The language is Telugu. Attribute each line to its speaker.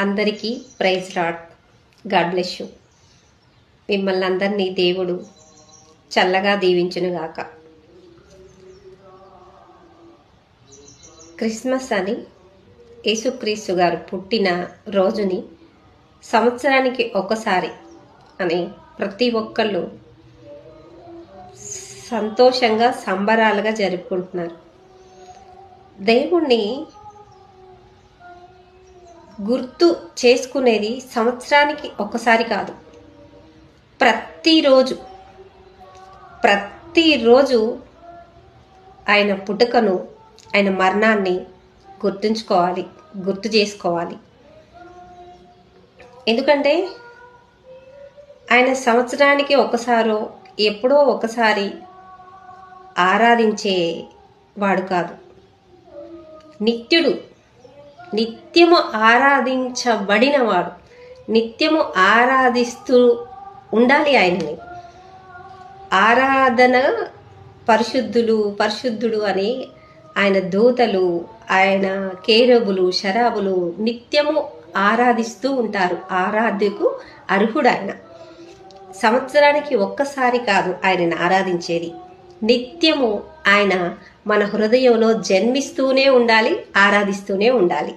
Speaker 1: అందరికీ praise lord. God bless you. మిమ్మల్ని అందరినీ దేవుడు చల్లగా దీవించునుగాక. క్రిస్మస్ అని యేసుక్రీస్తు గారు పుట్టిన రోజుని సంవత్సరానికి ఒకసారి అని ప్రతి ఒక్కళ్ళు సంతోషంగా సంబరాలుగా జరుపుకుంటున్నారు. దేవుణ్ణి గుర్తు చేసుకునేది సంవత్సరానికి ఒకసారి కాదు, ప్రతిరోజు ఆయన పుట్టుకను, ఆయన మరణాన్ని గుర్తు చేసుకోవాలి. ఎందుకంటే ఆయన సంవత్సరానికి ఒకసారో ఎప్పుడో ఒకసారి ఆరాధించే వాడు కాదు, నిత్యము ఆరాధించబడినవాడు. నిత్యము ఆరాధిస్తూ ఉండాలి ఆయనని. ఆరాధన పరిశుద్ధుడు అని ఆయన దూతలు, ఆయన కేరబులు, శరాబులు నిత్యము ఆరాధిస్తూ ఉంటారు. ఆరాధ్యకు అర్హుడు ఆయన. సంవత్సరానికి ఒక్కసారి కాదు ఆయనను ఆరాధించేది, నిత్యము ఆయన మన హృదయంలో జన్మిస్తూనే ఉండాలి, ఆరాధిస్తూనే ఉండాలి.